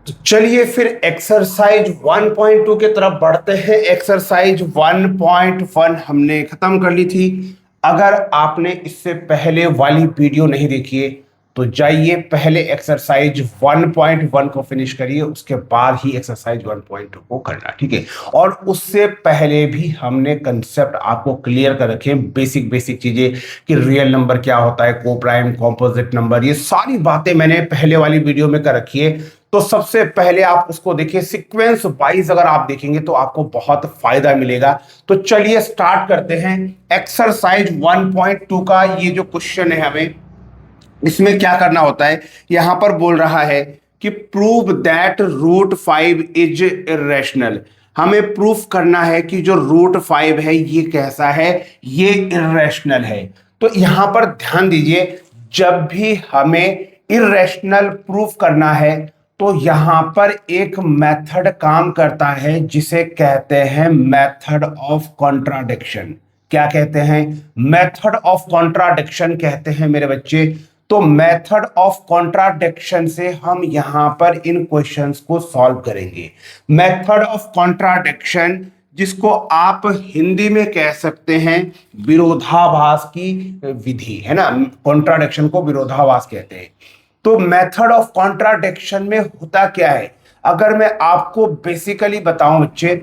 तो चलिए फिर एक्सरसाइज 1.2 के तरफ बढ़ते हैं। एक्सरसाइज 1.1 हमने खत्म कर ली थी। अगर आपने इससे पहले वाली वीडियो नहीं देखी है तो जाइए पहले एक्सरसाइज 1.1 को फिनिश करिए, उसके बाद ही एक्सरसाइज 1.2 को करना, ठीक है। और उससे पहले भी हमने कंसेप्ट आपको क्लियर कर रखे हैं, बेसिक बेसिक चीजें कि रियल नंबर क्या होता है, को प्राइम, कॉम्पोजिट नंबर, ये सारी बातें मैंने पहले वाली वीडियो में कर रखी है। तो सबसे पहले आप उसको देखिए, सीक्वेंस वाइज अगर आप देखेंगे तो आपको बहुत फायदा मिलेगा। तो चलिए स्टार्ट करते हैं एक्सरसाइज 1.2 का। ये जो क्वेश्चन है, हमें इसमें क्या करना होता है, यहां पर बोल रहा है कि prove that root 5 is irrational. हमें प्रूफ करना है कि जो रूट 5 है ये कैसा है, ये इरेशनल है। तो यहां पर ध्यान दीजिए, जब भी हमें इरेशनल प्रूफ करना है तो यहां पर एक मेथड काम करता है जिसे कहते हैं मेथड ऑफ कॉन्ट्राडिक्शन। क्या कहते हैं? मेथड ऑफ कॉन्ट्राडिक्शन कहते हैं मेरे बच्चे। तो मेथड ऑफ कॉन्ट्राडिक्शन से हम यहां पर इन क्वेश्चंस को सॉल्व करेंगे। मेथड ऑफ कॉन्ट्राडिक्शन, जिसको आप हिंदी में कह सकते हैं विरोधाभास की विधि, है ना। कॉन्ट्राडिक्शन को विरोधाभास कहते हैं। तो मेथड ऑफ कॉन्ट्राडिक्शन में होता क्या है, अगर मैं आपको बेसिकली बताऊं बच्चे,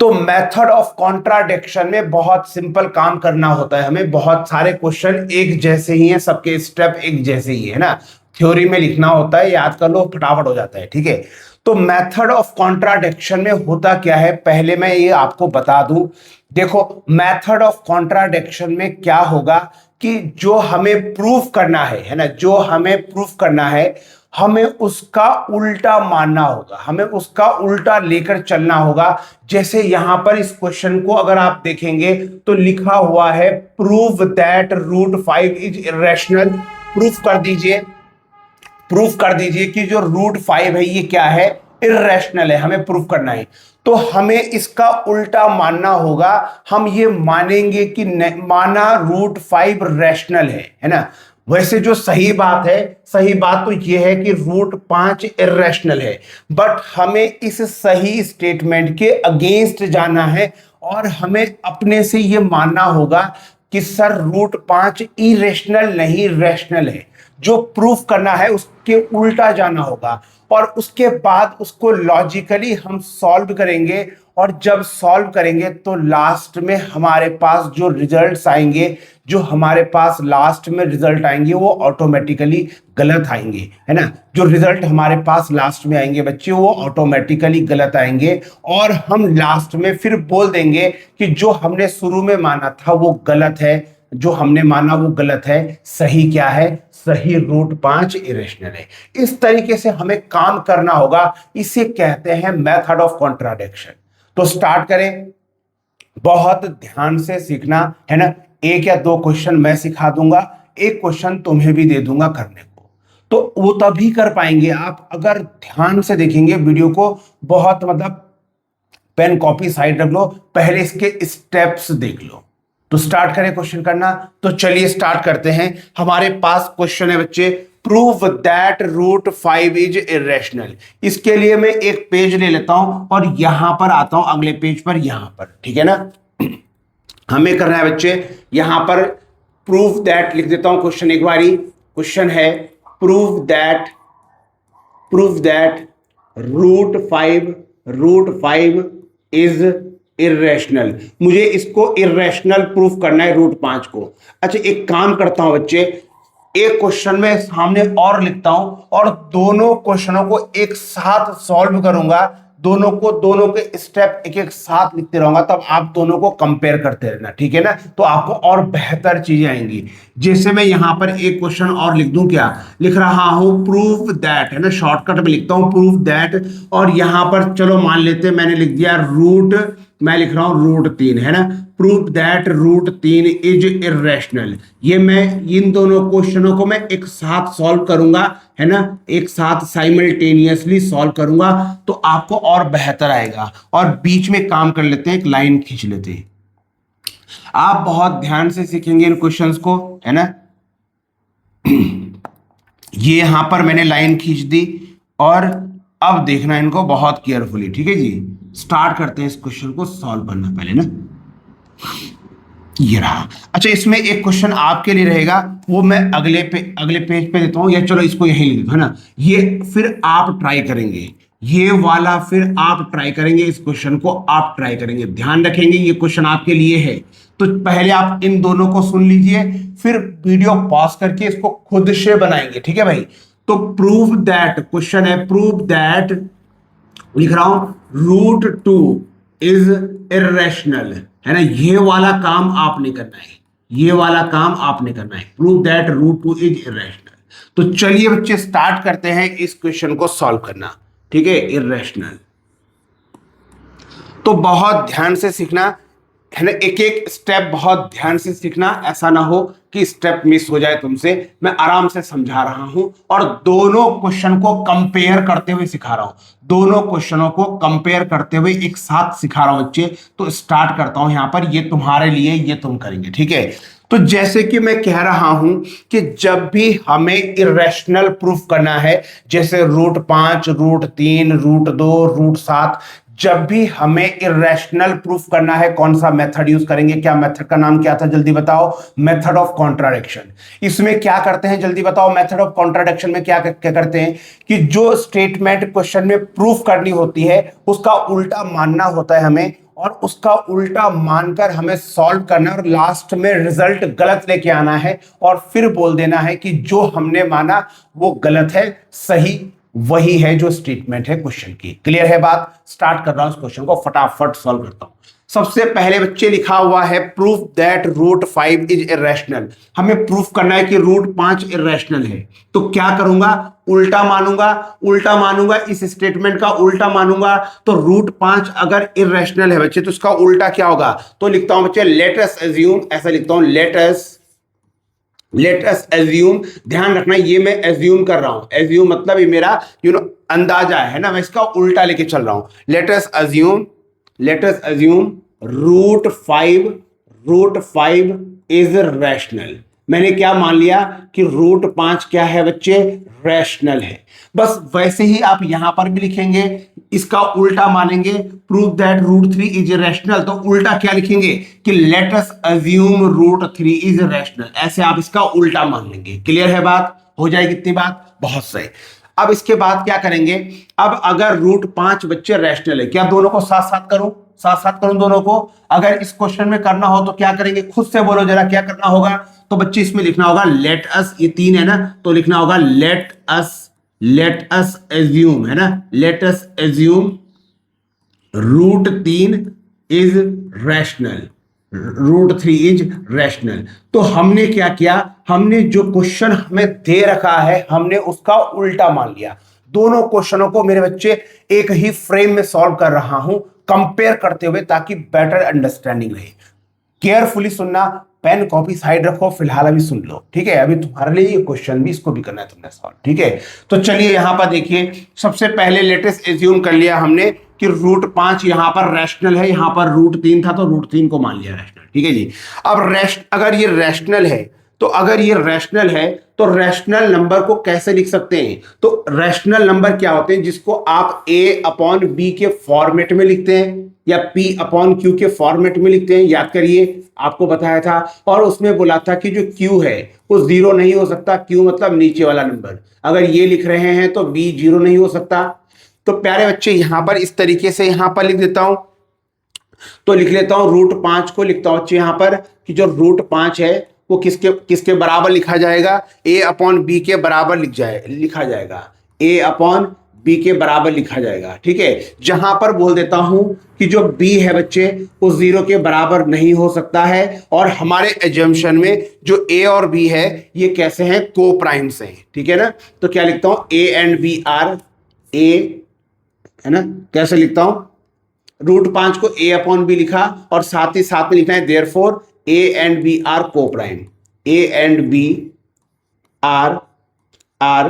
तो मेथड ऑफ कॉन्ट्राडिक्शन में बहुत सिंपल काम करना होता है। हमें बहुत सारे क्वेश्चन एक जैसे ही हैं, सबके स्टेप एक जैसे ही है ना। थ्योरी में लिखना होता है, याद कर लो, फटाफट हो जाता है, ठीक है। तो मेथड ऑफ कॉन्ट्राडिक्शन में होता क्या है, पहले मैं ये आपको बता दूं। देखो, मेथड ऑफ कॉन्ट्राडिक्शन में क्या होगा कि जो हमें प्रूफ करना है ना, जो हमें प्रूफ करना है, हमें उसका उल्टा मानना होगा, हमें उसका उल्टा लेकर चलना होगा। जैसे यहां पर इस क्वेश्चन को अगर आप देखेंगे तो लिखा हुआ है prove that root 5 is irrational. Proof कर दीजिए, प्रूफ कर दीजिए कि जो रूट 5 है ये क्या है, इरेशनल है। हमें प्रूफ करना है तो हमें इसका उल्टा मानना होगा। हम ये मानेंगे कि माना रूट 5 रैशनल है ना। वैसे जो सही बात है, सही बात तो ये है कि रूट 5 इरेशनल है, बट हमें इस सही स्टेटमेंट के अगेंस्ट जाना है और हमें अपने से ये मानना होगा कि सर रूट 5 इरेशनल नहीं रैशनल है। जो प्रूफ करना है उसके उल्टा जाना होगा और उसके बाद उसको लॉजिकली हम सॉल्व करेंगे। और जब सॉल्व करेंगे तो लास्ट में हमारे पास जो रिजल्ट्स आएंगे, जो हमारे पास लास्ट में रिजल्ट आएंगे वो ऑटोमेटिकली गलत आएंगे, है ना। जो रिजल्ट हमारे पास लास्ट में आएंगे बच्चे, वो ऑटोमेटिकली गलत आएंगे और हम लास्ट में फिर बोल देंगे कि जो हमने शुरू में माना था वो गलत है, जो हमने माना वो गलत है, सही क्या है, सही रूट 5 इरेशनल है। इस तरीके से हमें काम करना होगा, इसे कहते हैं मेथड ऑफ कॉन्ट्राडिक्शन। तो स्टार्ट करें, बहुत ध्यान से सीखना, है ना। एक या दो क्वेश्चन मैं सिखा दूंगा, एक क्वेश्चन तुम्हें भी दे दूंगा करने को। तो वो तभी कर पाएंगे आप अगर ध्यान से देखेंगे वीडियो को। बहुत मतलब पेन कॉपी साइड रख लो, पहले इसके स्टेप्स देख लो। तो स्टार्ट करें क्वेश्चन करना। तो चलिए स्टार्ट करते हैं। हमारे पास क्वेश्चन है बच्चे, prove that root 5 is irrational. इसके लिए मैं एक पेज ले लेता हूं और यहां पर आता हूं, अगले पेज पर, यहां पर, ठीक है ना। हमें करना है बच्चे, यहां पर प्रूव दैट लिख देता हूं क्वेश्चन एक बारी। क्वेश्चन है prove that root 5 is irrational. मुझे इसको इरेशनल प्रूफ करना है, रूट 5 को। अच्छा, एक काम करता हूं बच्चे, एक क्वेश्चन में सामने और लिखता हूं और दोनों क्वेश्चनों को एक साथ सॉल्व करूंगा। दोनों के स्टेप एक एक साथ लिखते रहूंगा, तब आप दोनों को कंपेयर करते रहना, ठीक है ना। तो आपको और बेहतर चीजें आएंगी। जैसे मैं यहां पर एक क्वेश्चन और लिख दूं, क्या लिख रहा हूं, प्रूव दैट, है ना, शॉर्टकट में लिखता हूं प्रूव दैट। और यहां पर चलो मान लेते हैं मैंने लिख दिया रूट, मैं लिख रहा हूं रूट 3, है ना। Prove that root 3 is irrational. ये मैं इन दोनों क्वेश्चनों को मैं एक साथ सॉल्व करूंगा, है ना, एक साथ साइमल्टेनियसली सॉल्व करूंगा, तो आपको और बेहतर आएगा। और बीच में काम कर लेते हैं, एक लाइन खींच लेते हैं। आप बहुत ध्यान से सीखेंगे इन क्वेश्चंस को, है ना। ये यहां पर मैंने लाइन खींच दी और अब देखना इनको बहुत केयरफुली, ठीक है जी। स्टार्ट करते हैं इस क्वेश्चन को सॉल्व करना पहले ना। ये रहा। अच्छा, इसमें एक क्वेश्चन आपके लिए रहेगा, वो मैं अगले पेज पे देता हूं, या चलो इसको यही लिख देता हूं, है ना। ये फिर आप ट्राई करेंगे, ये वाला फिर आप ट्राई करेंगे, इस क्वेश्चन को आप ट्राई करेंगे। ध्यान रखेंगे ये क्वेश्चन आपके लिए है। तो पहले आप इन दोनों को सुन लीजिए, फिर वीडियो पॉज करके इसको खुद से बनाएंगे, ठीक है भाई। तो प्रूव दैट, क्वेश्चन है प्रूव दैट, लिख रहा हूं √2 इज इरेशनल, है ना। ये वाला काम आपने करना है, ये वाला काम आपने करना है, प्रूव दैट √2 इज इरेशनल। तो चलिए बच्चे स्टार्ट करते हैं इस क्वेश्चन को सॉल्व करना, ठीक है। इरेशनल तो बहुत ध्यान से सीखना, है ना। एक एक स्टेप बहुत ध्यान से सीखना, ऐसा ना हो कि स्टेप मिस हो जाए तुमसे। मैं आराम से समझा रहा हूं और दोनों क्वेश्चन को कंपेयर करते हुए सिखा रहा हूं, दोनों क्वेश्चनों को कंपेयर करते हुए एक साथ सिखा रहा हूं बच्चे। तो स्टार्ट करता हूं यहां पर, ये तुम्हारे लिए, ये तुम करेंगे, ठीक है। तो जैसे कि मैं कह रहा हूं कि जब भी हमें इरेशनल प्रूफ करना है, जैसे √5, √3, √2, √7, जब भी हमें इरेशनल प्रूफ करना है, कौन सा मेथड यूज करेंगे? क्या मेथड का नाम क्या था, जल्दी बताओ? Method of contradiction. इसमें क्या करते हैं, जल्दी बताओ? मेथड ऑफ कॉन्ट्राडिक्शन में क्या करते हैं कि जो स्टेटमेंट क्वेश्चन में प्रूफ करनी होती है उसका उल्टा मानना होता है हमें, और उसका उल्टा मानकर हमें सॉल्व करना है, और लास्ट में रिजल्ट गलत लेके आना है और फिर बोल देना है कि जो हमने माना वो गलत है, सही वही है जो स्टेटमेंट है क्वेश्चन की। क्लियर है बात? स्टार्ट कर रहा हूं इस क्वेश्चन को, फटाफट सॉल्व करता हूं। सबसे पहले बच्चे लिखा हुआ है प्रूफ दैट √5 इज इरेशनल। हमें प्रूफ करना है कि √5 इरेशनल है। तो क्या करूंगा? उल्टा मानूंगा, उल्टा मानूंगा, इस स्टेटमेंट का उल्टा मानूंगा। तो √5 अगर इरेशनल है बच्चे तो इसका उल्टा क्या होगा? तो लिखता हूं बच्चे लेट अस एज्यूम, ऐसा लिखता हूं लेट अस एज्यूम। ध्यान रखना ये मैं एज्यूम कर रहा हूं, एज्यूम मतलब ये मेरा अंदाजा है ना, मैं इसका उल्टा लेके चल रहा हूं। Let us assume √5 is rational. मैंने क्या मान लिया कि √5 क्या है बच्चे? रैशनल है। बस वैसे ही आप यहां पर भी लिखेंगे, इसका उल्टा मानेंगे, प्रूव दैट √3 इज रैशनल। तो उल्टा क्या लिखेंगे कि let us assume √3 is rational. ऐसे आप इसका उल्टा मान लेंगे। क्लियर है बात? हो जाएगी इतनी बात? बहुत सही। अब इसके बाद क्या करेंगे? अब अगर √5 बच्चे रैशनल है, क्या दोनों को साथ साथ करूं दोनों को? अगर इस क्वेश्चन में करना हो तो क्या करेंगे? खुद से बोलो जरा, क्या करना होगा? तो बच्चे इसमें लिखना होगा लेट अस, ये 3 है ना, तो लिखना होगा लेट अस एज्यूम, है ना, let us assume √3 is rational, √3 is rational. तो हमने क्या किया? हमने जो क्वेश्चन हमें दे रखा है हमने उसका उल्टा मान लिया। दोनों क्वेश्चनों को मेरे बच्चे एक ही फ्रेम में सॉल्व कर रहा हूं, कंपेयर करते हुए, ताकि बेटर अंडरस्टैंडिंग रहे। केयरफुली सुनना, पेन कॉपी साइड रखो, फिलहाल अभी सुन लो, ठीक है। अभी तुम्हारे लिए ये क्वेश्चन भी, इसको भी करना है तुमने सॉल्व, ठीक है। तो चलिए यहां पर देखिए, सबसे पहले लेटेस्ट एज्यूम कर लिया हमने कि √5 यहां पर रैशनल है, यहां पर √3 था तो √3 को मान लिया रैशनल, ठीक है जी। अब अगर ये रैशनल है, तो अगर ये रैशनल है तो रैशनल नंबर को कैसे लिख सकते हैं? तो रैशनल नंबर क्या होते हैं? जिसको आप A/B के फॉर्मेट में लिखते हैं या P/Q के फॉर्मेट में लिखते हैं। याद करिए, आपको बताया था, और उसमें बोला था कि जो Q है वो 0 नहीं हो सकता। Q मतलब नीचे वाला नंबर। अगर ये लिख रहे हैं तो B 0 नहीं हो सकता। तो प्यारे बच्चे यहां पर इस तरीके से यहां पर लिख देता हूं, तो लिख लेता हूं √5 को लिखता हूं यहां पर कि जो √5 है वो किसके बराबर लिखा जाएगा? A/B के बराबर लिखा जाएगा, A/B के बराबर लिखा जाएगा, ठीक है। जहां पर बोल देता हूं कि जो B है बच्चे वो 0 के बराबर नहीं हो सकता है, और हमारे एजम्पशन में जो A और B है ये कैसे हैं? को प्राइम्स हैं, ठीक है ना। तो क्या लिखता हूं? A and B are A, है ना। कैसे लिखता हूं? √5 को A/B लिखा, और साथ ही साथ में लिखना है therefore A and B are coprime, A and B are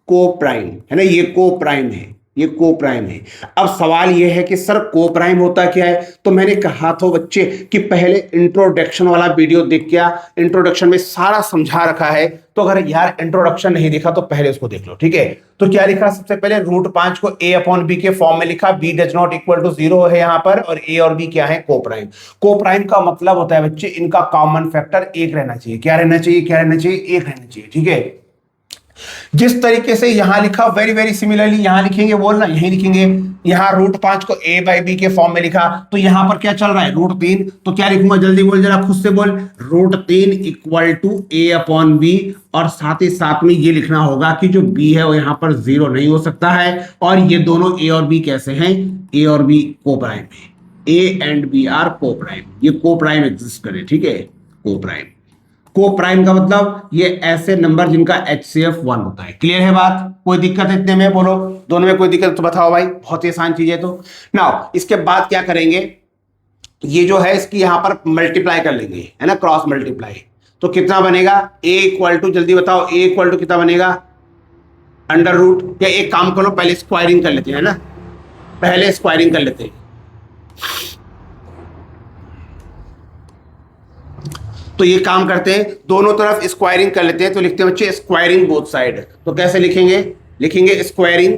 coprime, है ना, ये को प्राइम है, ये को प्राइम है। अब सवाल ये है कि सर को प्राइम होता क्या है? तो मैंने कहा था बच्चे कि पहले इंट्रोडक्शन वाला वीडियो देख के आ, इंट्रोडक्शन में सारा समझा रखा है। तो अगर यार इंट्रोडक्शन नहीं देखा तो पहले उसको देख लो, ठीक है। तो क्या लिखा सबसे पहले, √5 को a अपॉन b के फॉर्म में लिखा, b does not equal to 0 है यहां पर, और a और b क्या है? को प्राइम। को प्राइम का मतलब होता है बच्चे इनका कॉमन फैक्टर एक रहना चाहिए। क्या रहना चाहिए? क्या रहना चाहिए? एक रहना चाहिए, ठीक है। जिस तरीके से यहां लिखा वेरी वेरी सिमिलरली यहां लिखेंगे, बोलना यही लिखेंगे। यहां √5 को a बाई बी के फॉर्म में लिखा, तो यहां पर क्या चल रहा है? √3। तो क्या लिखूंगा? जल्दी बोल, जरा खुद से बोल। √3 equal to a upon b, और साथ ही साथ में ये लिखना होगा कि जो b है वो यहां पर 0 नहीं हो सकता है, और ये दोनों a और b कैसे हैं? a और b को प्राइम है। a एंड b आर को प्राइम, ये को प्राइम एग्जिस्ट करे, ठीक है। को प्राइम, को प्राइम का मतलब ये ऐसे नंबर जिनका HCF 1 होता है। क्लियर है बात? कोई दिक्कत है इतने में? बोलो, दोनों में कोई दिक्कत तो बताओ भाई, बहुत ही आसान चीज है। तो नाउ इसके बाद क्या करेंगे, ये जो है इसकी यहां पर मल्टीप्लाई कर लेंगे, है ना, क्रॉस मल्टीप्लाई। तो कितना बनेगा? a इक्वल टू, जल्दी बताओ, a इक्वल टू कितना बनेगा? Under root. या एक काम करो, पहले स्क्वायरिंग कर लेते हैं, है ना, पहले स्क्वायरिंग कर लेते हैं। तो ये काम करते हैं, दोनों तरफ स्क्वायरिंग कर लेते हैं। तो लिखते हैं बच्चे स्क्वायरिंग बोथ साइड। तो कैसे लिखेंगे? लिखेंगे स्क्वायरिंग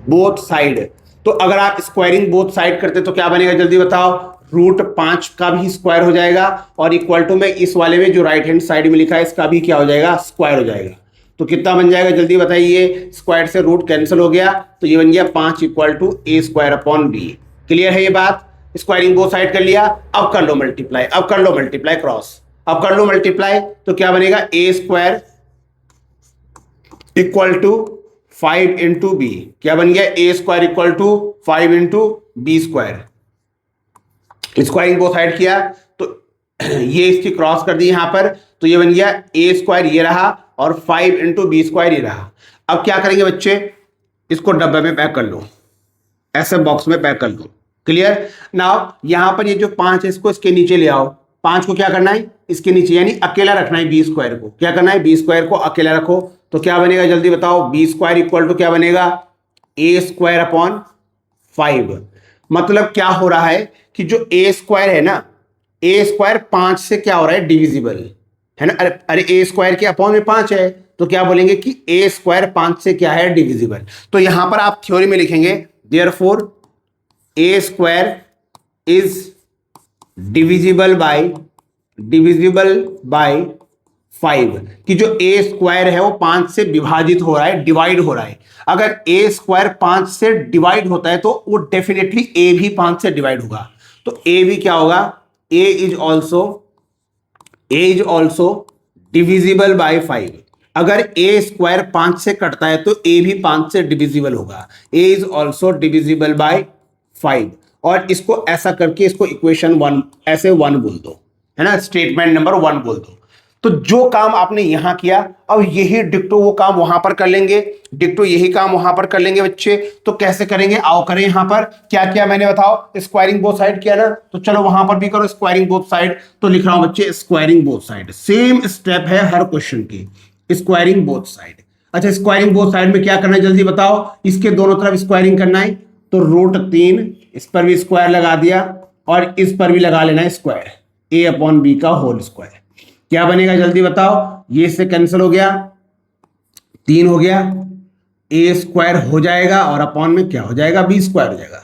बोथ साइड। तो अगर आप स्क्वायरिंग बोथ साइड करते तो क्या बनेगा? जल्दी बताओ। √5 का भी स्क्वायर हो जाएगा, और इक्वल टू में इस वाले में जो राइट हैंड साइड में लिखा है इसका भी क्या हो जाएगा? स्क्वायर हो जाएगा। तो कितना बन जाएगा? जल्दी बताइए। स्क्वायर से रूट कैंसिल हो गया, तो ये बन गया 5 equal to a square upon b। Clear है ये बात? स्क्वायरिंग बोथ साइड कर लिया। अब कर लो मल्टीप्लाई, अब कर लो मल्टीप्लाई क्रॉस, अब कर लो मल्टीप्लाई। तो क्या बनेगा? a square equal to 5 into b. क्या बन गया? a square equal to 5 into b square. Squaring both side किया तो ये इसकी क्रॉस कर दी यहां पर, तो ये बन गया a स्क्वायर ये रहा, और 5 इंटू बी स्क्वायर ये रहा। अब क्या करेंगे बच्चे? इसको डब्बे में पैक कर लो, ऐसे बॉक्स में पैक कर लो। क्लियर? नाउ यहां पर ये जो 5 है इसको इसके नीचे ले आओ। 5 को क्या करना है? इसके नीचे, यानी अकेला रखना है बी स्क्वायर को। क्या करना है? बी स्क्वायर को अकेला रखो। तो क्या बनेगा? जल्दी बताओ। बी स्क्वायर इक्वल टू क्या बनेगा? a square upon 5। मतलब क्या हो रहा है कि जो a स्क्वायर है ना, a स्क्वायर 5 से क्या हो रहा है? डिविजिबल है ना। अरे a स्क्वायर के अपॉन में 5 है, तो क्या बोलेंगे कि a स्क्वायर 5 से क्या है? डिविजिबल। तो यहां पर आप थ्योरी में लिखेंगे therefore a square is divisible by 5, कि जो a स्क्वायर है वो 5 से विभाजित हो रहा है, डिवाइड हो रहा है। अगर a स्क्वायर 5 से डिवाइड होता है तो वो डेफिनेटली a भी 5 से डिवाइड होगा। तो a भी क्या होगा? a is also divisible by 5। अगर a स्क्वायर 5 से कटता है तो a भी 5 से डिविजिबल होगा। a is also divisible by 5। और इसको ऐसा करके इसको इक्वेशन 1 ऐसे 1 बोल दो, है ना, स्टेटमेंट नंबर 1 बोल दो। तो जो काम आपने यहां किया, अब यही डिक्टो वो काम वहां पर कर लेंगे, डिक्टो यही काम वहां पर कर लेंगे बच्चे। तो कैसे करेंगे? आओ करें। यहां पर क्या किया मैंने बताओ? स्क्वायरिंग बोथ साइड किया ना, तो चलो वहां पर भी करो स्क्वायरिंग बोथ साइड। तो लिख रहा हूं बच्चे squaring both side. Same step है हर क्वेश्चन की, स्क्वायरिंग बोथ साइड। अच्छा, स्क्वायरिंग बोथ साइड में क्या करना है? जल्दी बताओ। इसके दोनों तरफ स्क्वायरिंग करना है, तो √3 इस पर भी स्क्वायर लगा दिया, और इस पर भी लगा लेना है स्क्वायर, a अपॉन बी का होल स्क्वायर। क्या बनेगा? जल्दी बताओ। ये से कैंसिल हो गया, 3 हो गया, a स्क्वायर हो जाएगा, और अपॉन में क्या हो जाएगा? b स्क्वायर हो जाएगा।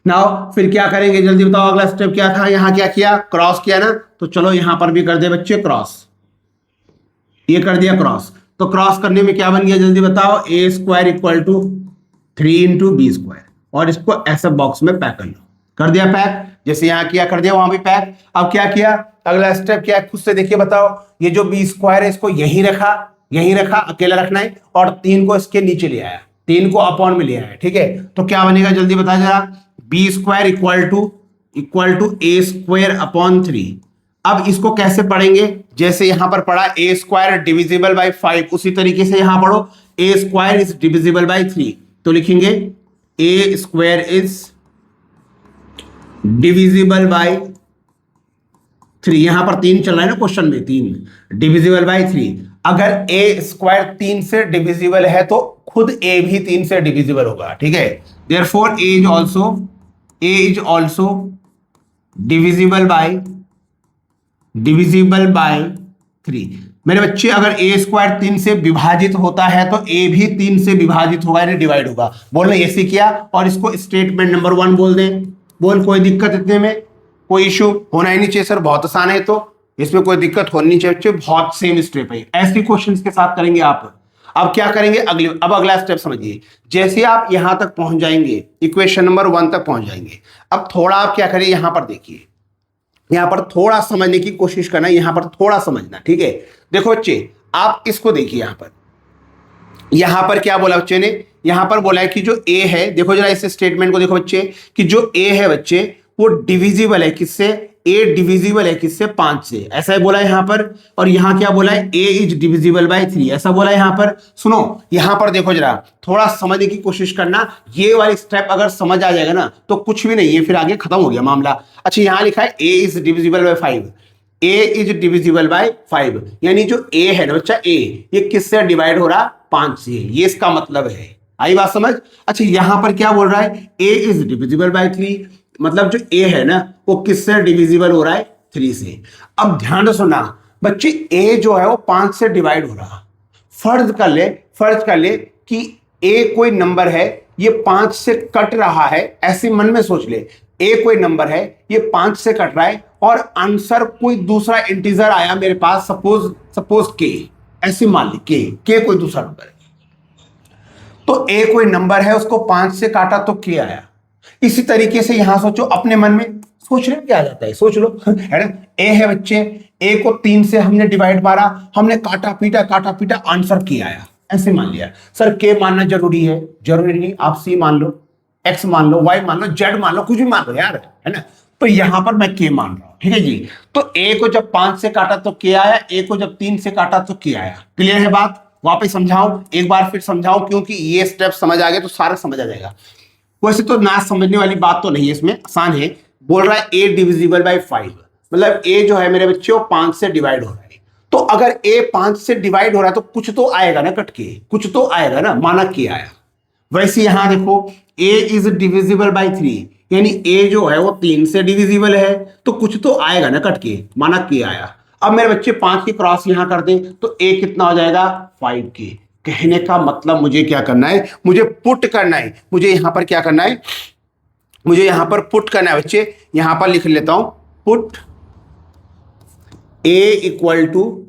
नाउ फिर क्या करेंगे? जल्दी बताओ। अगला स्टेप क्या था? यहां क्या किया? क्रॉस किया ना। तो चलो यहां पर भी कर दे बच्चे क्रॉस, ये कर दिया क्रॉस। तो क्रॉस करने में क्या बन गया? जल्दी बताओ। a square equal to 3 into b square, और इसको ऐसे बॉक्स में पैक कर लो। कर दिया पैक, जैसे यहां किया कर दिया वहां भी पैक। अब क्या किया? अगला स्टेप क्या है? खुद से देखिए, बताओ। ये जो बी स्क्वायर है इसको यहीं रखा, अकेला रखना है, और 3 को इसके नीचे ले आया, 3 को अपॉन में ले आया, ठीक है। तो क्या बनेगा? जल्दी बता जरा। B square equal to a square upon 3। अब इसको कैसे पढ़ेंगे? जैसे यहां पर पढ़ा a स्क्वायर डिविजिबल बाय 5, उसी तरीके से यहां पढ़ो a square is divisible bye 3। तो लिखेंगे a square is divisible bye 3। यहां पर 3 चल रहा है ना क्वेश्चन में, 3 डिविजिबल बाय 3। अगर ए स्क्वायर 3 से डिविजिबल है तो खुद ए भी 3 से डिविजिबल होगा, ठीक है। Therefore A is also divisible by 3। मेरे बच्चे, अगर ए स्क्वायर 3 से विभाजित होता है तो ए भी 3 से विभाजित होगा, यानी डिवाइड होगा। बोलना ऐसे किया और इसको स्टेटमेंट नंबर 1 बोल दें। बोल, कोई दिक्कत इतने में, कोई इशू होना ही नहीं चाहिए सर, बहुत आसान है, तो इसमें कोई दिक्कत होनी नहीं चाहिए बच्चे, बहुत सेम स्टेप है। ऐसे क्वेश्चंस के साथ करेंगे आप। अब क्या करेंगे अब अगला स्टेप समझिए। जैसे आप यहां तक पहुंच जाएंगे, इक्वेशन नंबर 1 तक पहुंच जाएंगे, अब थोड़ा आप क्या करें, यहां पर देखिए, यहां पर थोड़ा समझने की कोशिश करना, यहां पर थोड़ा समझना, ठीक है। देखो बच्चे, आप इसको देखिए, यहां पर क्या बोला बच्चे ने, यहां पर बोला है कि जो ए है, देखो जरा इस स्टेटमेंट को देखो बच्चे, कि जो ए है बच्चे वो डिविजिबल है किससे, ए डिविजिबल है किससे, 5 से, ऐसा ही बोला है यहां पर। और यहां क्या बोला है, ए इज डिविजिबल बाय 3, ऐसा बोला है यहां पर। सुनो, यहां पर देखो जरा, थोड़ा समझने की कोशिश करना। ये वाली स्टेप अगर समझ आ जाएगा ना तो कुछ भी नहीं है, फिर आगे खत्म हो गया मामला। अच्छा, यहां लिखा है A is divisible by 5, A is divisible by 5, यानी जो ए है ना बच्चा, ए ये किससे डिवाइड हो रहा, 5 से, ये इसका मतलब है। आई बात समझ। अच्छा, यहां पर क्या बोल रहा है, ए इज डिविजिबल बाय 3, मतलब जो ए है ना वो किससे डिविजिबल हो रहा है, 3 से। अब ध्यान से सुनना बच्चे, ए जो है वो 5 से डिवाइड हो रहा। फर्ज कर ले कि ए कोई नंबर है, ये 5 से कट रहा है, ऐसे मन में सोच ले, ए कोई नंबर है, ये 5 से कट रहा है और आंसर कोई दूसरा इंटीजर आया मेरे पास, सपोज के, ऐसे मान ली के कोई दूसरा नंबर है, तो ए कोई नंबर है, उसको 5 से काटा तो के आया। इसी तरीके से यहां सोचो, अपने मन में सोचने में क्या आ जाता है, सोच लो, है ना। ए है बच्चे, ए को 3 से हमने डिवाइड मारा, हमने काटा पीटा आंसर के आया, ऐसे मान लिया। सर के मानना जरूरी है, जरूरी नहीं, आप सी मान लो, एक्स मान लो, वाई मान लो, जेड मान लो, कुछ भी मान लो यार, है ना। तो यहां पर मैं के मान रहा हूं, ठीक है जी। तो ए को जब 5 से काटा तो के आया, ए को जब 3 से काटा तो के आया। क्लियर है बात, वापस समझाऊं, एक बार फिर समझाऊं, क्योंकि ये स्टेप समझ आ गए तो सारा समझ आ जाएगा। वैसे तो ना समझने वाली बात तो नहीं है इसमें, आसान है। बोल रहा है ए डिविजिबल बाय 5, मतलब ए जो है मेरे बच्चे वो 5 से डिवाइड हो रहा है। तो अगर ए 5 से डिवाइड हो रहा है तो कुछ तो आएगा ना कट के, कुछ तो आएगा ना, माना के आया। वैसे यहां देखो, ए इज डिविजिबल बाय 3, यानी ए जो है वो 3 से डिविजिबल है, तो कुछ तो आएगा ना कट के, माना के आया। अब मेरे बच्चे 5 की क्रॉस यहां कर दें तो ए कितना हो जाएगा, 5 के। कहने का मतलब मुझे क्या करना है, मुझे पुट करना है, मुझे यहां पर क्या करना है, मुझे यहां पर पुट करना है बच्चे। यहां पर लिख लेता हूं, पुट ए इक्वल टू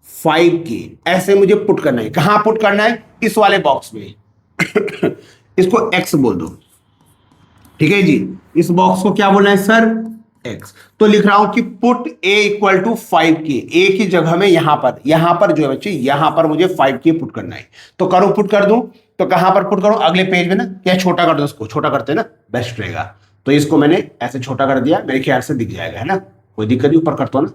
5 के, ऐसे मुझे पुट करना है। कहां पुट करना है, इस वाले बॉक्स में इसको एक्स बोल दो, ठीक है जी। इस बॉक्स को क्या बोलना है सर, एक्स। तो लिख रहा हूं कि पुट ए इक्वल टू 5 के, ए की जगह में यहां पर जो है बच्चे, यहां पर मुझे 5 के पुट करना है। तो करो, पुट कर दूं, तो कहां पर पुट करूं, अगले पेज में ना, क्या छोटा कर दो, इसको छोटा करते हैं ना, बेस्ट रहेगा। तो इसको मैंने ऐसे छोटा कर दिया, मेरे ख्याल से दिख जाएगा, है ना, कोई दिक्कत नहीं, ऊपर करता हूं ना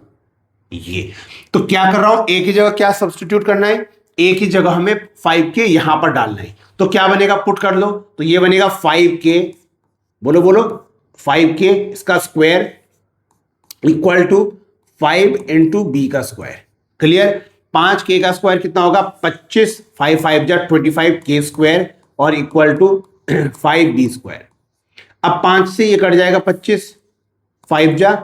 ये। तो क्या कर रहा हूं, ए की जगह क्या सब्स्टिट्यूट करना है, ए की जगह हमें 5 के यहां पर डालना है। तो क्या बनेगा, पुट कर लो, तो ये बनेगा 5 के, बोलो 5 के, इसका square equal to 5 into b का स्क्वायर। क्लियर, 5 के का स्क्वायर कितना होगा, 25, 5 5 जा 25 के स्क्वायर, और इक्वल टू 5 बी स्क्वायर। अब 5 से ये कट जाएगा, 25 5 जा,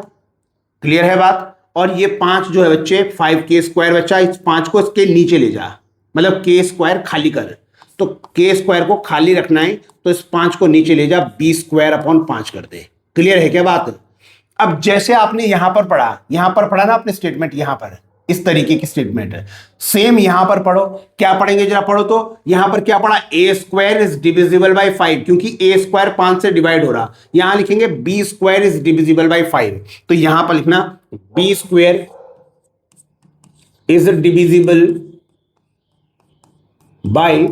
क्लियर है बात। और ये 5 जो है बच्चे, 5 के स्क्वायर बच्चा, इस 5 को इसके नीचे ले जा, मतलब के स्क्वायर खाली कर, तो के स्क्वायर को खाली रखना है, तो इस 5 को नीचे ले जा, बी स्क्वायर अपॉन 5 कर दे। क्लियर है क्या बात। अब जैसे आपने यहां पर पढ़ा ना अपने स्टेटमेंट, यहां पर इस तरीके की स्टेटमेंट है, सेम यहां पर पढ़ो। क्या पढ़ेंगे जरा पढ़ो, तो यहां पर क्या पढ़ा, ए स्क्वायर इज डिविजिबल बाय 5, क्योंकि ए स्क्वायर 5 से डिवाइड हो रहा। यहां लिखेंगे b square is divisible by 5, तो यहां पर लिखना b square is divisible by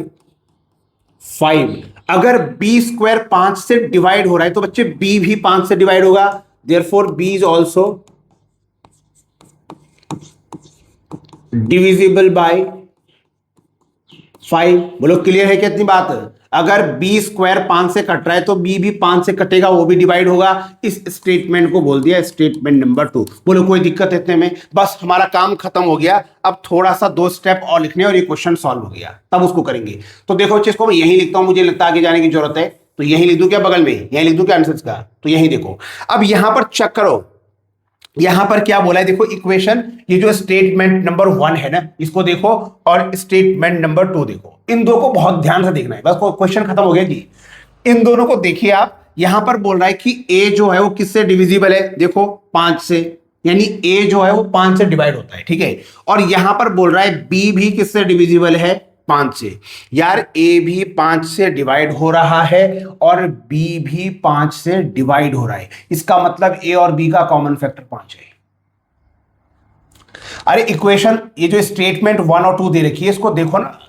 5। अगर बी स्क्वायर 5 से डिवाइड हो रहा है तो बच्चे बी भी 5 से डिवाइड होगा, therefore b is also divisible by 5। बोलो क्लियर है कितनी बात। अगर बी स्क्वायर 5 से कट रहा है तो बी भी 5 से कटेगा, वो भी डिवाइड होगा। इस स्टेटमेंट को बोल दिया स्टेटमेंट नंबर 2। बोलो कोई दिक्कत है इतने में? बस हमारा काम खत्म हो गया। अब थोड़ा सा 2 स्टेप और लिखने और ये क्वेश्चन सॉल्व हो गया, तब उसको करेंगे। तो देखो बच्चे, इसको मैं यही लिखता हूं, मुझे लगता है आगे जाने की जरूरत है, तो यही लिख दूं क्या बगल में? यही लिख दूं क्या आंसर का? तो यही देखो। अब यहां पर चेक करो, यहां पर क्या बोला है, देखो इक्वेशन, ये जो स्टेटमेंट नंबर 1 है ना, इसको देखो, और स्टेटमेंट नंबर 2 देखो। इन दो को बहुत ध्यान से देखना है, बस क्वेश्चन खत्म हो गया जी। इन दोनों को देखिए आप। यहां पर बोल रहा है कि ए जो है वो किससे डिविजिबल है? देखो 5 से, यानी ए जो है वो 5 से डिवाइड होता है, ठीक है। और यहां पर बोल रहा है बी भी किससे डिविजिबल है? 5 से। यार ए भी 5 से डिवाइड हो रहा है और बी भी 5 से डिवाइड हो रहा है, इसका मतलब ए और बी का कॉमन फैक्टर 5 है। अरे इक्वेशन, ये जो स्टेटमेंट 1 और 2 दे रखी है, इसको देखो ना।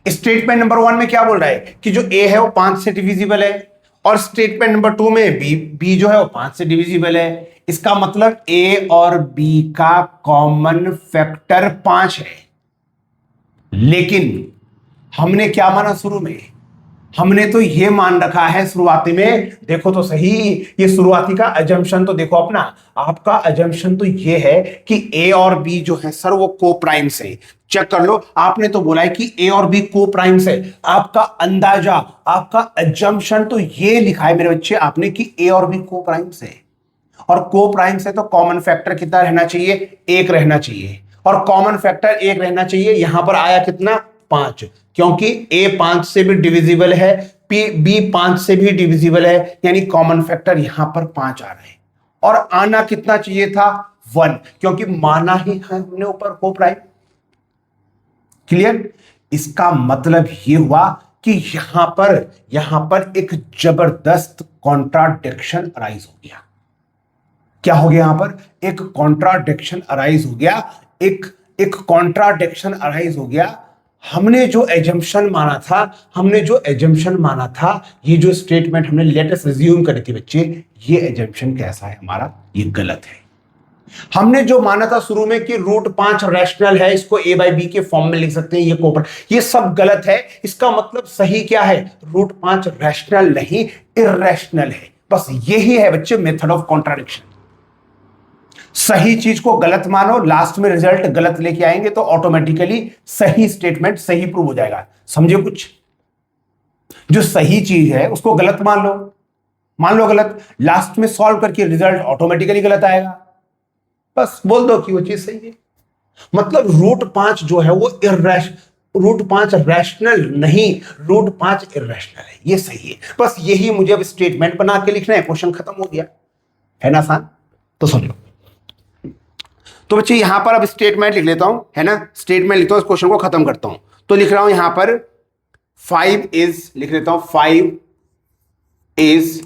स्टेटमेंट नंबर 1 में क्या बोल रहा है कि जो ए है वो 5 से डिविजिबल है, और स्टेटमेंट नंबर 2 में बी जो है वो 5 से डिविजिबल है। इसका मतलब ए और बी का कॉमन फैक्टर 5 है। लेकिन हमने क्या माना शुरू में? हमने तो ये मान रखा है शुरुआती में, देखो तो सही, ये शुरुआती का अजम्पशन तो देखो अपना। आपका अजम्पशन तो ये है कि ए और बी जो है सर वो को प्राइम से। चेक कर लो, आपने तो बोला है कि ए और बी को प्राइम से। आपका अंदाजा, आपका अजम्पशन तो ये लिखा है मेरे बच्चे आपने कि ए और बी को प्राइम से। और को प्राइम से तो कॉमन फैक्टर कितना रहना चाहिए? 1 रहना चाहिए। और कॉमन फैक्टर 1 रहना चाहिए, यहां पर आया कितना? 5, क्योंकि ए 5 से भी डिविजिबल है, बी 5 से भी डिविजिबल है, यानी कॉमन फैक्टर यहां पर 5 आ रहे हैं। और आना कितना चाहिए था? 1, क्योंकि माना ही है हमने ऊपर को प्राइम। क्लियर? इसका मतलब यह हुआ कि यहां पर एक जबरदस्त कॉन्ट्राडिक्शन अराइज हो गया। क्या हो गया? यहां पर एक कॉन्ट्राडिक्शन अराइज हो गया, एक कॉन्ट्राडिक्शन अराइज हो गया। हमने जो एजम्पशन माना था, ये जो स्टेटमेंट हमने लेटेस्ट रिज्यूम करी थी बच्चे, ये एजम्पशन कैसा है हमारा? ये गलत है। हमने जो माना था शुरू में कि √5 रैशनल है, इसको a बाई बी के फॉर्म में लिख सकते हैं, ये कोपर, ये सब गलत है। इसका मतलब सही क्या है? √5 रैशनल नहीं, इरैशनल है। बस यही है बच्चे मेथड ऑफ कॉन्ट्राडिक्शन। सही चीज को गलत मानो, लास्ट में रिजल्ट गलत लेके आएंगे तो ऑटोमेटिकली सही स्टेटमेंट सही प्रूव हो जाएगा। समझे कुछ? जो सही चीज है उसको गलत मान लो गलत, लास्ट में सॉल्व करके रिजल्ट ऑटोमेटिकली गलत आएगा। बस बोल दो कि वो चीज सही है। मतलब √5 जो है वो √5 रैशनल नहीं, √5 इरैशनल है, ये सही है। बस यही मुझे अब स्टेटमेंट बना के लिखना है, क्वेश्चन खत्म हो गया, है ना आसान? तो समझो। तो बच्चे यहां पर अब स्टेटमेंट लिख लेता हूं, है ना? स्टेटमेंट लिखता हूं, इस क्वेश्चन को खत्म करता हूं। तो लिख रहा हूं यहां पर 5 इज, लिख लेता हूं 5 इज,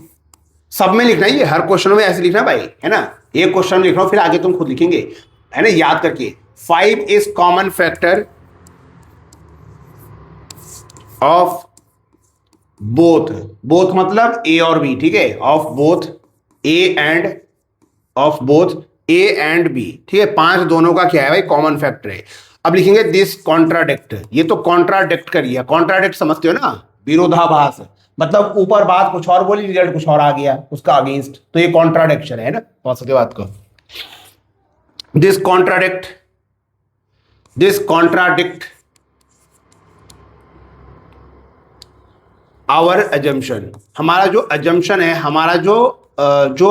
सब में लिखना है ये, हर क्वेश्चन में ऐसे लिखना भाई, है ना? एक क्वेश्चन लिख रहा हूं, फिर आगे तुम खुद लिखेंगे, है ना, याद करके। 5 is common factor of both मतलब ए और बी, ठीक है, of both a and b, ठीक है। 5 दोनों का क्या है भाई? कॉमन फैक्टर है। अब लिखेंगे दिस कॉन्ट्राडिक्ट, ये तो कॉन्ट्राडिक्ट करिए। कॉन्ट्राडिक्ट समझते हो ना? विरोधाभास, मतलब ऊपर बात कुछ और बोली, रिजल्ट कुछ और आ गया उसका अगेंस्ट, तो ये कॉन्ट्राडिक्शन है ना? समझ सकते बात को? दिस कॉन्ट्राडिक्ट आवर अजम्पशन, हमारा जो अजम्पशन है, हमारा जो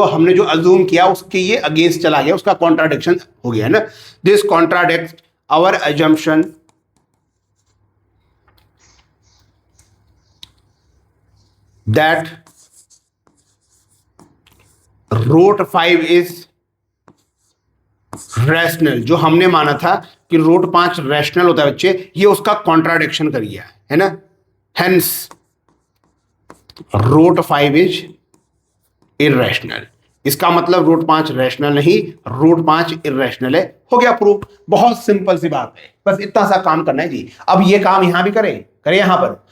हमने जो अज्यूम किया उसके ये अगेंस्ट चला गया, उसका कॉन्ट्राडिक्शन हो गया है ना? This contradict our assumption that √5 is rational. जो हमने माना था कि √5 रैशनल होता है बच्चे, ये उसका कॉन्ट्राडिक्शन कर गया है ना? Hence √5 is irrational. इसका मतलब √5 रैशनल नहीं, √5 इरैशनल है। हो गया प्रूफ। बहुत सिंपल सी बात है, बस इतना सा काम करना है जी। अब ये काम यहां भी करें यहां पर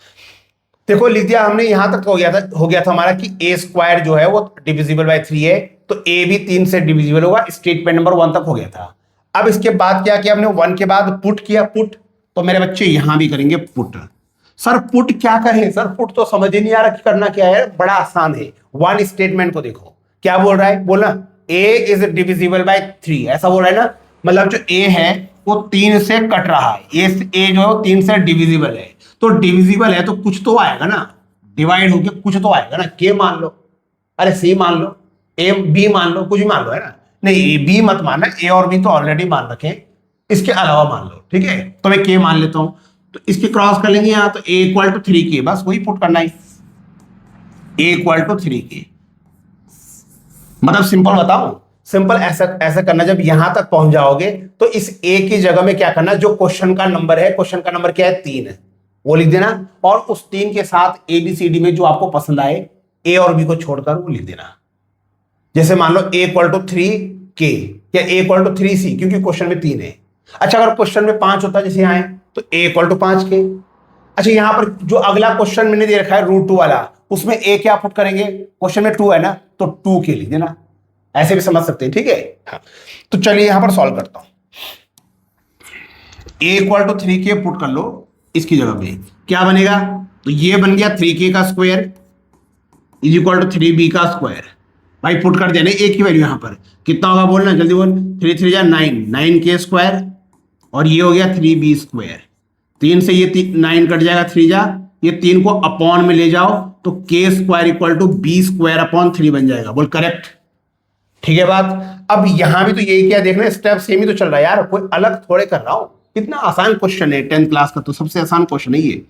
देखो, लिख दिया हमने, यहां तक तो हो गया था हमारा कि a² जो है वो डिविजिबल बाय 3 है, तो a भी 3 से डिविजिबल होगा। स्टेटमेंट नंबर 1 तक हो गया था। अब इसके बाद क्या किया हमने? 1 के बाद पुट किया, पुट, तो मेरे बच्चे यहां भी करेंगे पुट। सर पुट क्या करें, सर पुट तो समझ ही नहीं आ रहा कि करना क्या है। बड़ा आसान है, वन स्टेटमेंट को देखो क्या बोल रहा है, बोला a इज डिविजिबल बाय 3, ऐसा बोल रहा है ना। मतलब जो a है वो 3 से कट रहा है, a जो 3 से डिविजिबल है, तो डिविजिबल है तो कुछ तो आएगा ना, डिवाइड होके कुछ तो आएगा ना। k मान लो, अरे c मान लो, a b मान लो, कुछ भी मान लो, है ना। नहीं a b मत मानना, a और b तो ऑलरेडी मान रखे, इसके अलावा मान लो, ठीक है। तो मैं k मान लेता हूं, तो इसके क्रॉस कर लेंगे यहां, तो a इक्वल टू 3k, बस वही पुट करना है, a इक्वल टू 3k। मतलब सिंपल बताऊं, सिंपल ऐसा ऐसा करना, जब यहां तक पहुंच जाओगे तो इस a की जगह में क्या करना, जो क्वेश्चन का नंबर है, क्वेश्चन का नंबर क्या है 3 है, वो लिख देना, और उस 3 के साथ ए बी सी डी में जो आपको पसंद आए a और b को छोड़कर वो लिख देना। जैसे मान लो a इक्वल टू 3k या a इक्वल टू 3c, क्योंकि क्वेश्चन में 3 है। अच्छा अगर क्वेश्चन में 5 होता जैसे यहाँ है, तो a इक्वल टू 5k। अच्छा यहां पर जो अगला क्वेश्चन मैंने दे रखा है √2 वाला, उसमें a क्या पुट करेंगे, क्वेश्चन में 2 है ना, तो 2k लिख देना, ऐसे भी समझ सकते हैं, ठीक है। हाँ। तो चलिए यहां पर सॉल्व करता हूं, a equal to 3k put कर लो, इसकी जगह पे क्या बनेगा, तो ये बन गया 3k का square is equal to 3b का स्क्वायर। भाई पुट कर देना a की वैल्यू, यहां पर कितना होगा बोलना जल्दी बोल, 3 3 जा 9, 9k स्क्वायर, और ये हो गया 3b स्क्वायर। 3 से ये 9 कट जाएगा, 3 जा, ये 3 को अपॉन में ले जाओ, तो k square equal to b square upon 3 बन जाएगा, बोल करेक्ट, ठीक है बात। अब यहां भी तो यही क्या देखना, स्टेप सेम ही तो चल रहा है यार, कोई अलग थोड़े कर रहा हूं। कितना आसान क्वेश्चन है, 10th क्लास का तो सबसे आसान क्वेश्चन है ये।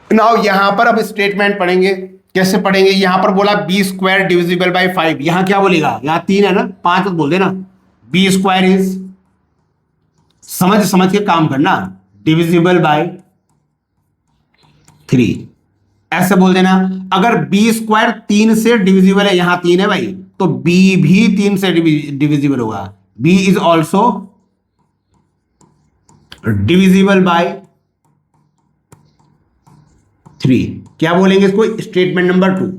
नाउ यहां पर अब स्टेटमेंट पढ़ेंगे, कैसे पढ़ेंगे, यहां पर बोला b स्क्वायर डिविजिबल बाय 5, यहां क्या बोलेगा, यहां 3 है ना, 5 बोल देना, b स्क्वायर इज, समझ समझ के काम करना, डिविजिबल बाय 3, ऐसे बोल देना। अगर b स्क्वायर 3 से डिविजिबल है, यहां 3 है भाई, तो b भी 3 से डिविजिबल होगा, b is also divisible by 3, क्या बोलेंगे इसको, स्टेटमेंट नंबर 2।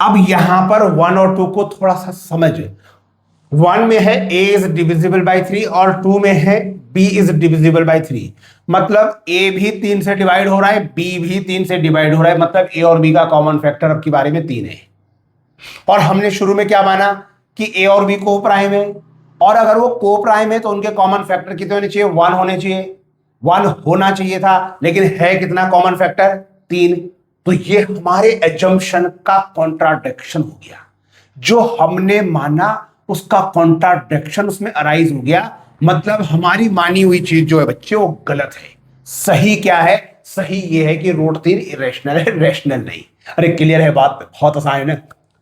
अब यहां पर 1 और 2 को थोड़ा सा समझ, 1 में है a इज डिविजिबल बाय 3 और 2 में है b इज डिविजिबल बाय 3, मतलब a भी 3 से डिवाइड हो रहा है, b भी 3 से डिवाइड हो रहा है, मतलब a और b का कॉमन फैक्टर अब की बारे में 3 है। और हमने शुरू में क्या माना कि a और b को प्राइम है, और अगर वो को प्राइम है तो उनके कॉमन फैक्टर कितने होने चाहिए, 1 होने चाहिए, 1 होना चाहिए था, लेकिन है कितना कॉमन फैक्टर, 3। तो ये हमारे एजम्पशन का कॉन्ट्राडिक्शन हो गया, जो हमने माना उसका कॉन्ट्राडिक्शन उसमें अराइज हो गया, मतलब हमारी मानी हुई चीज जो है बच्चे वो गलत है। सही क्या है, सही ये है कि √3 इरेशनल है, रेशनल नहीं। अरे क्लियर है बात, बहुत आसान है ना।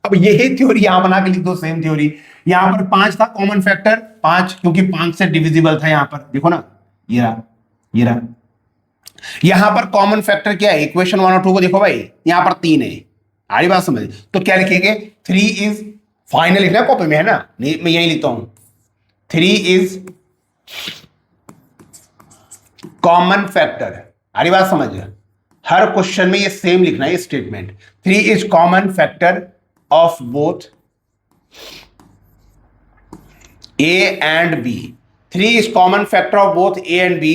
अब यही थ्योरी यहां बना के लिख दो, सेम थ्योरी। यहां पर 5 था कॉमन फैक्टर, 5 क्योंकि 5 से डिविजिबल था, यहां पर देखो ना, ये रहा, ये रहा। यहां पर कॉमन फैक्टर क्या है, इक्वेशन 1 और 2 को देखो भाई, यहां पर 3 है, आरी बात समझ, तो क्या लिखेंगे, 3 इज, फाइनल लिखना कॉपी में है ना, नहीं मैं यही लिखता हूं, 3 इज कॉमन फैक्टर, आरी बात समझ, हर क्वेश्चन में ये सेम लिखना है statement, 3 is common factor of both A and B, 3 is common factor of both A and B,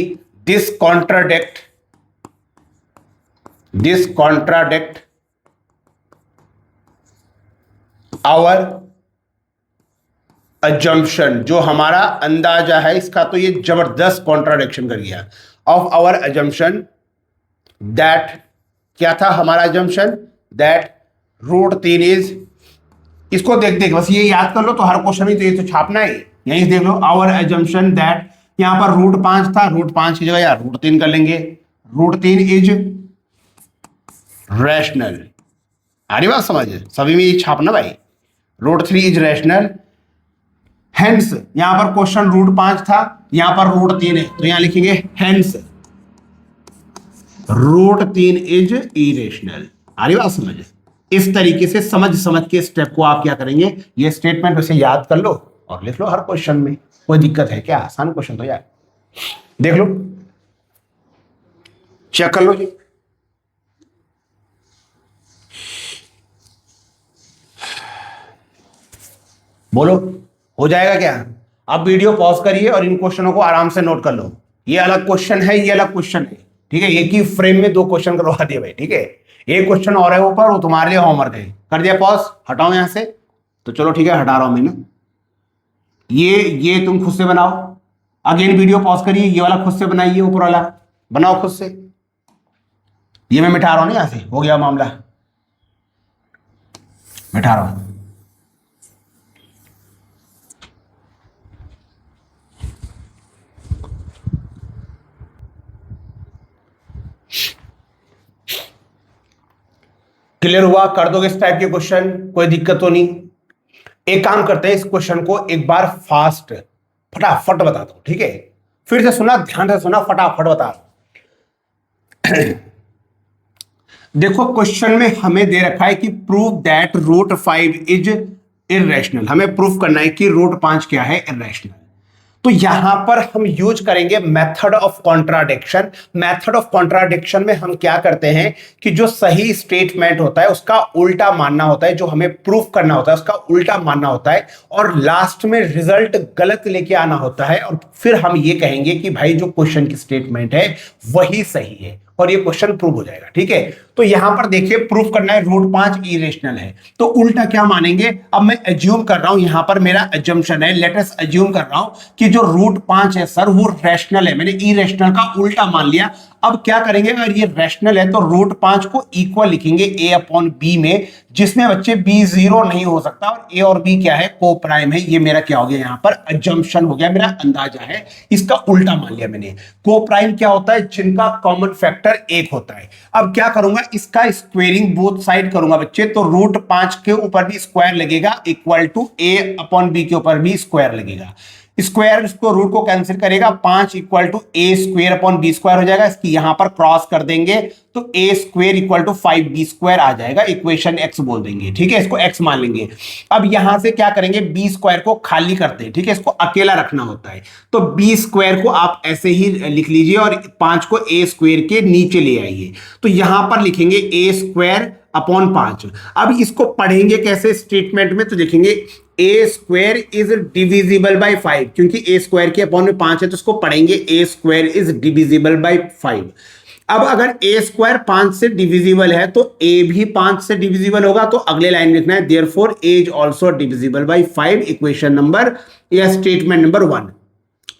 this contradict our assumption, जो हमारा अंदाजा है इसका, तो ये जबरदस्त कॉन्ट्राडिक्शन कर गया ऑफ आवर assumption दैट, क्या था हमारा assumption दैट √3 इज, इसको देख देख बस ये याद कर लो, तो हर क्वेश्चन में तो ये तो छापना है, यहीं देख लो, आवर assumption दैट, यहां पर √5 था, √5 की जगह यार √3 कर लेंगे, √3 इज रैशनल, आरी बात समझ, सभी में ये छापना भाई, √3 इज रैशनल, हेंस यहां पर क्वेश्चन √5 था, यहां पर √3 है, तो यहां लिखेंगे हेंस √3 इज इरेशनल, आरी बात समझ। इस तरीके से समझ समझ के स्टेप को आप क्या करेंगे, ये स्टेटमेंट वैसे याद कर लो और लिख लो हर क्वेश्चन में, कोई दिक्कत है क्या, आसान क्वेश्चन तो यार, देख लो, चेक कर लो जी। बोलो हो जाएगा क्या, अब वीडियो पॉज करिए और इन क्वेश्चनों को आराम से नोट कर लो, ये अलग क्वेश्चन है, ये अलग क्वेश्चन है, ठीक है, एक ही फ्रेम में 2 क्वेश्चन करवा दिए भाई, ठीक है। एक क्वेश्चन और है ऊपर, वो तुम्हारे लिए होमवर्क है। कर दिया पॉज, हटाओ यहां से, तो चलो ठीक है, हटा रहा हूं मैं ना। ये तुम खुद से बनाओ, अगेन वीडियो पॉज करिए, ये वाला खुद से बनाइए, ऊपर वाला बनाओ खुद से। ये मैं मिटा रहा हूं ना, यहां से हो गया मामला, मिटा रहा हूं। क्लियर हुआ? कर दोगे इस टाइप के क्वेश्चन, कोई दिक्कत तो नहीं। एक काम करते हैं, इस क्वेश्चन को एक बार फास्ट फटाफट बताता हूं, ठीक है। फिर से सुना, ध्यान से सुना, फटाफट बता रहा हूं। देखो क्वेश्चन में हमें दे रखा है कि prove that root 5 is irrational. हमें प्रूफ करना है कि रूट 5 क्या है, इररेशनल। तो यहां पर हम यूज करेंगे method of contradiction. Method of contradiction में हम क्या करते हैं कि जो सही स्टेटमेंट होता है उसका उल्टा मानना होता है, जो हमें प्रूफ करना होता है उसका उल्टा मानना होता है, और लास्ट में रिजल्ट गलत लेके आना होता है, और फिर हम ये कहेंगे कि भाई जो क्वेश्चन की स्टेटमेंट है वही सही है, और ये क्वेश्चन प्रूव हो जाएगा, ठीक है। तो यहां पर देखिए, प्रूफ करना है रूट 5 इरेशनल है, तो उल्टा क्या मानेंगे। अब मैं एज्यूम कर रहा हूं, यहां पर मेरा एजम्पशन है, लेट अस एज्यूम कर रहा हूं कि जो रूट 5 है सर वो रैशनल है। मैंने इरेशनल का उल्टा मान लिया। अब क्या करेंगे, अगर ये रैशनल है तो रूट 5 को इक्वल लिखेंगे a अपॉन b में, जिसमें बच्चे b 0 नहीं हो सकता, और a और b क्या है, को प्राइम है। ये मेरा क्या हो गया, यहां पर एजम्पशन हो गया, मेरा अंदाजा है, इसका उल्टा मान लिया मैंने। को प्राइम क्या होता है, जिनका कॉमन फैक्टर 1 होता है। अब क्या करूंगा, इसका स्क्वेयरिंग बोथ साइड करूंगा बच्चे, तो रूट 5 के ऊपर भी स्क्वायर लगेगा, equal to a upon b के ऊपर भी स्क्वायर लगेगा। स्क्वायर इसको रूट को कैंसिल करेगा, 5 equal to A square upon B square हो जाएगा। इसकी यहां पर क्रॉस कर देंगे तो A square equal to 5b square आ जाएगा, इक्वेशन x बोल देंगे, ठीक है, इसको x मान लेंगे। अब यहां से क्या करेंगे, b स्क्वायर को खाली करते हैं, ठीक है, इसको अकेला रखना होता है, तो b स्क्वायर को आप ऐसे ही लिख लीजिए और 5 को a स्क्वायर के नीचे ले आइए, तो यहां पर लिखेंगे a स्क्वायर अपॉन 5। अब इसको पढ़ेंगे कैसे स्टेटमेंट में, तो देखेंगे ए स्क्वायर इज डिविजिबल बाय 5, क्योंकि ए स्क्वायर के अपॉन में 5 है, तो इसको पढ़ेंगे ए स्क्वायर इज डिविजिबल बाय 5। अब अगर ए स्क्वायर 5 से डिविजिबल है तो ए भी 5 से डिविजिबल होगा, तो अगले लाइन में लिखना है therefore A is also divisible by 5, equation number या स्टेटमेंट नंबर 1।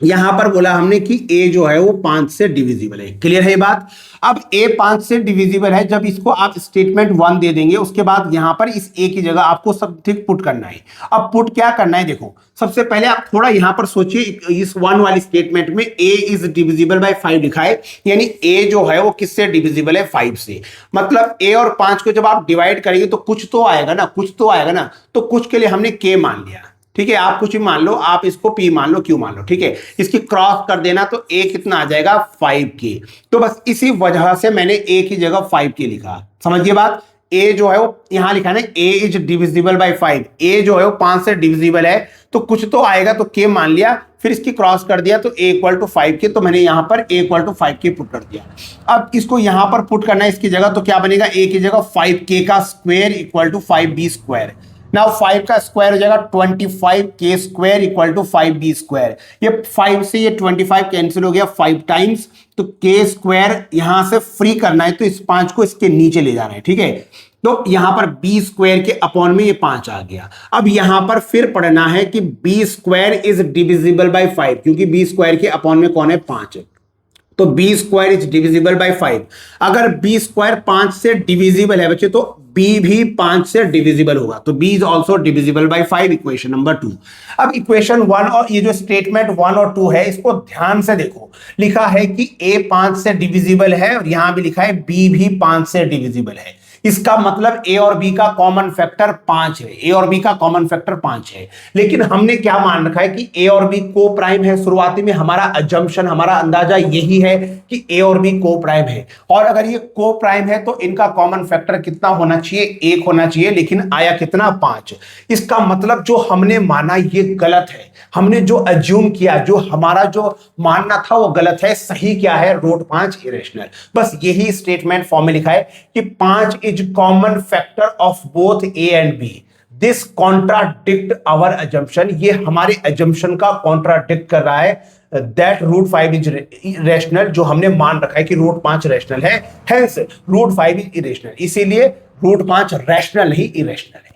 यहां पर बोला हमने कि a जो है वो 5 से डिविजिबल है। क्लियर है ये बात? अब a 5 से डिविजिबल है, जब इसको आप स्टेटमेंट 1 दे देंगे, उसके बाद यहां पर इस a की जगह आपको सब ठीक पुट करना है। अब पुट क्या करना है, देखो सबसे पहले आप थोड़ा यहां पर सोचिए, इस 1 वाली स्टेटमेंट में a इज डिविजिबल बाय 5 लिखा है, यानी a जो है वो किससे डिविजिबल है, 5 से। मतलब a और 5 को जब आप डिवाइड करेंगे तो कुछ तो आएगा ना, कुछ तो आएगा ना, तो कुछ के लिए हमने k मान लिया, ठीक है। आप कुछ भी मान लो, आप इसको p मान लो, q मान लो, ठीक है। इसकी क्रॉस कर देना तो a कितना आ जाएगा, 5k। तो बस इसी वजह से मैंने a की जगह 5k लिखा। समझिए बात, a जो है वो यहां लिखा है ना, a is divisible by 5, a जो है वो 5 से डिविजिबल है, तो कुछ तो आएगा, तो k मान लिया, फिर इसकी क्रॉस कर दिया तो a इक्वल टू 5k, तो मैंने यहां पर a equal to 5k put कर दिया। अब इसको यहां पर पुट करना है इसकी जगह, तो क्या बनेगा, a की जगह 5k का square equal to 5b square. Now 5 का स्क्वायर हो जाएगा 25k square equal to 5b square. ये 5 से ये 25 कैंसिल हो गया 5 टाइम्स, तो k स्क्वायर यहां से फ्री करना है, तो इस 5 को इसके नीचे ले जाना है, ठीक है। तो यहां पर b स्क्वायर के अपॉन में ये 5 आ गया। अब यहां पर फिर पढ़ना है कि b square is divisible by 5, क्योंकि b स्क्वायर के अपॉन में कौन है, 5 है, तो b square is divisible by 5। अगर b स्क्वायर 5 से डिविजिबल है बच्चे, तो b भी 5 से डिविजिबल होगा, तो b is also divisible by 5, equation number 2। अब इक्वेशन 1 और ये जो स्टेटमेंट 1 और 2 है, इसको ध्यान से देखो। लिखा है कि a 5 से डिविजिबल है, और यहां भी लिखा है b भी 5 से डिविजिबल है। इसका मतलब a और b का कॉमन फैक्टर 5 है, a और b का कॉमन फैक्टर 5 है। लेकिन हमने क्या मान रखा है कि a और b को प्राइम है। शुरुआती में हमारा अजम्पशन, हमारा अंदाजा यही है कि a और b को प्राइम है, और अगर ये को प्राइम है तो इनका कॉमन फैक्टर कितना होना चाहिए, 1 होना चाहिए, लेकिन आया कितना, 5। इसका मतलब जो हमने माना ये गलत है, हमने जो अज्यूम किया, जो हमारा जो मानना था वो गलत है। सही क्या है, रूट 5 इरेशनल। बस यही स्टेटमेंट फॉर्म में लिखा है कि 5 is common factor of both a and b। This contradict our assumption, ये हमारे अजम्पशन का कॉन्ट्राडिक्ट कर रहा है। दैट रूट 5 इज रैशनल, जो हमने मान रखा है कि रूट 5 रैशनल है, हेंस रूट 5 इज इरेशनल, इसीलिए रूट 5 रैशनल नहीं इरेशनल है।